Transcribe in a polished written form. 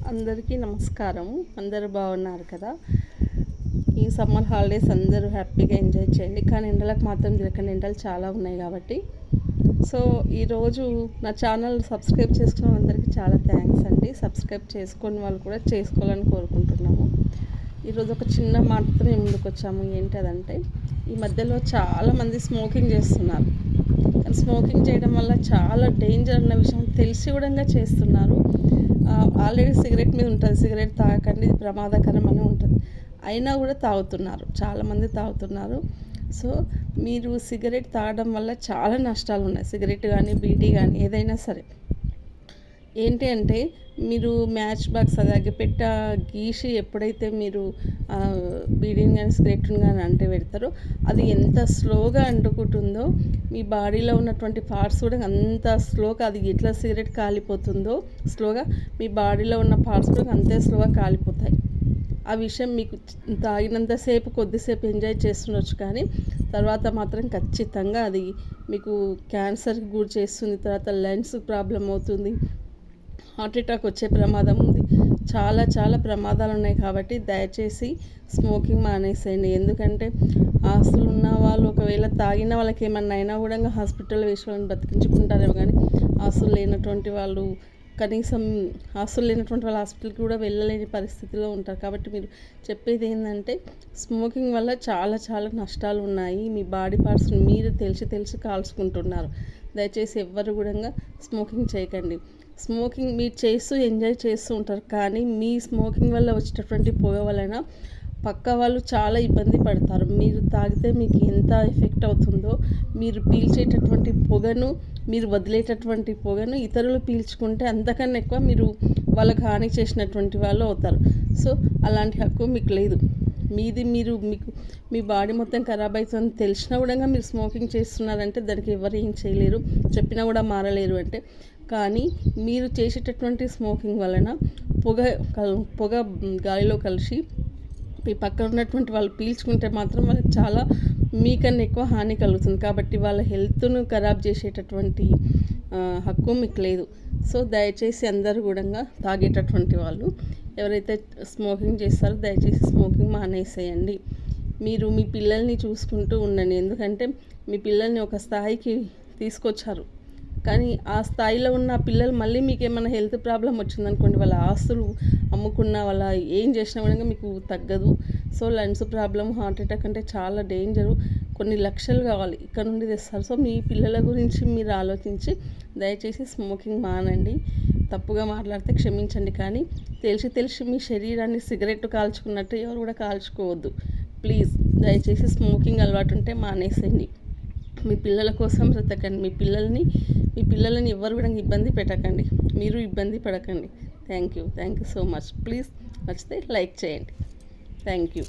అందరికీ నమస్కారం. అందరూ బాగున్నారు కదా? ఈ సమ్మర్ హాలిడేస్ అందరూ హ్యాపీగా ఎంజాయ్ చేయండి. కానీ ఎండలకు మాత్రం తిరగకండి, ఎండలు చాలా ఉన్నాయి కాబట్టి. సో ఈరోజు నా ఛానల్ సబ్స్క్రైబ్ చేసుకున్న అందరికీ చాలా థ్యాంక్స్ అండి. సబ్స్క్రైబ్ చేసుకుని వాళ్ళు కూడా చేసుకోవాలని కోరుకుంటున్నాము. ఈరోజు ఒక చిన్న మాటతో మేము ముందుకు వచ్చాము. ఏంటదంటే, ఈ మధ్యలో చాలామంది స్మోకింగ్ చేస్తున్నారు. కానీ స్మోకింగ్ చేయడం వల్ల చాలా డేంజర్ అన్న విషయం తెలిసి కూడా చేస్తున్నారు. ఆల్రెడీ సిగరెట్ మీద ఉంటుంది, సిగరెట్ తాగకండి, ఇది ప్రమాదకరం అని ఉంటుంది, అయినా కూడా తాగుతున్నారు, చాలామంది తాగుతున్నారు. సో మీరు సిగరెట్ తాగడం వల్ల చాలా నష్టాలు ఉన్నాయి. సిగరెట్ కానీ బీడీ కానీ ఏదైనా సరే. ఏంటి అంటే, మీరు మ్యాచ్ బాక్స్ అది అగ్గిపెట్ట గీసి ఎప్పుడైతే మీరు బీడీని కానీ సిగరెట్ని కానీ అంటి పెడతారో అది ఎంత స్లోగా అంటుకుంటుందో, మీ బాడీలో ఉన్నటువంటి పార్ట్స్ కూడా అంత స్లోగా, అది ఎట్లా సిగరెట్ కాలిపోతుందో స్లోగా మీ బాడీలో ఉన్న పార్ట్స్ కూడా అంతే స్లోగా కాలిపోతాయి. ఆ విషయం మీకు తాగినంతసేపు కొద్దిసేపు ఎంజాయ్ చేస్తుండొచ్చు, కానీ తర్వాత మాత్రం ఖచ్చితంగా అది మీకు క్యాన్సర్కి గురి చేస్తుంది. తర్వాత లంగ్స్ ప్రాబ్లం అవుతుంది, హార్ట్ అటాక్ వచ్చే ప్రమాదం ఉంది. చాలా చాలా ప్రమాదాలు ఉన్నాయి. కాబట్టి దయచేసి స్మోకింగ్ మానేసేయండి. ఎందుకంటే ఆస్తులు ఉన్న వాళ్ళు ఒకవేళ తాగిన వాళ్ళకి ఏమన్నా అయినా కూడా హాస్పిటల్లో వేసి వాళ్ళని బతికించుకుంటారేమో, కానీ ఆస్తులు లేనటువంటి వాళ్ళు కనీసం హాస్పిటల్కి కూడా వెళ్ళలేని పరిస్థితిలో ఉంటారు. కాబట్టి మీరు చెప్పేది ఏంటంటే, స్మోకింగ్ వల్ల చాలా చాలా నష్టాలు ఉన్నాయి. మీ బాడీ పార్ట్స్ మీరు తెలిసి కాల్చుకుంటున్నారు. దయచేసి ఎవ్వరు కూడా స్మోకింగ్ చేయకండి. స్మోకింగ్ మీరు చేస్తూ ఎంజాయ్ చేస్తూ ఉంటారు, కానీ మీ స్మోకింగ్ వల్ల వచ్చేటటువంటి పొగ వలన పక్క వాళ్ళు చాలా ఇబ్బంది పడతారు. మీరు తాగితే మీకు ఎంత ఎఫెక్ట్ అవుతుందో, మీరు పీల్చేటటువంటి పొగను, మీరు వదిలేటటువంటి పొగను ఇతరులు పీల్చుకుంటే అంతకన్నా ఎక్కువ మీరు వాళ్ళకి హాని చేసినటువంటి వాళ్ళు అవుతారు. సో అలాంటి హక్కు మీకు లేదు. మీకు మీ బాడీ మొత్తం ఖరాబ్ అవుతుందని తెలిసినా కూడా మీరు స్మోకింగ్ చేస్తున్నారంటే దానికి ఎవరు ఏం చేయలేరు, చెప్పినా కూడా మారలేరు అంటే. కానీ మీరు చేసేటటువంటి స్మోకింగ్ వలన పొగ గాలిలో కలిసి మీ పక్కన ఉన్నటువంటి వాళ్ళు పీల్చుకుంటే మాత్రం వాళ్ళకి చాలా మీకన్నా ఎక్కువ హాని కలుగుతుంది. కాబట్టి వాళ్ళ హెల్త్ను ఖరాబ్ చేసేటటువంటి హక్కు మీకు లేదు. సో దయచేసి అందరూ కూడా తాగేటటువంటి వాళ్ళు ఎవరైతే స్మోకింగ్ చేస్తారో దయచేసి స్మోకింగ్ మానేసేయండి. మీరు మీ పిల్లల్ని చూసుకుంటూ ఉండండి. ఎందుకంటే మీ పిల్లల్ని ఒక స్థాయికి తీసుకొచ్చారు, కానీ ఆ స్థాయిలో ఉన్న పిల్లలు మళ్ళీ మీకు ఏమైనా హెల్త్ ప్రాబ్లం వచ్చిందనుకోండి, వాళ్ళ ఆస్తులు అమ్ముకున్న వాళ్ళ ఏం చేసినా కూడా మీకు తగ్గదు. So lungs problem, heart attack అంటే చాలా డేంజరు. కొన్ని లక్షలు కావాలి, ఇక్కడ నుండి తెస్తారు. సో మీ పిల్లల గురించి మీరు ఆలోచించి దయచేసి స్మోకింగ్ మానండి. తప్పుగా మాట్లాడితే క్షమించండి, కానీ తెలిసి మీ శరీరాన్ని సిగరెట్ కాల్చుకున్నట్టు ఎవరు కూడా కాల్చుకోవద్దు. ప్లీజ్ దయచేసి స్మోకింగ్ అలవాటు ఉంటే మానేసేయండి. మీ పిల్లల కోసం బ్రతకండి. మీ పిల్లలని ఎవరు కూడా ఇబ్బంది పెట్టకండి, మీరు ఇబ్బంది పడకండి. Thank you so much. Please నచ్చితే లైక్ చేయండి. Thank you.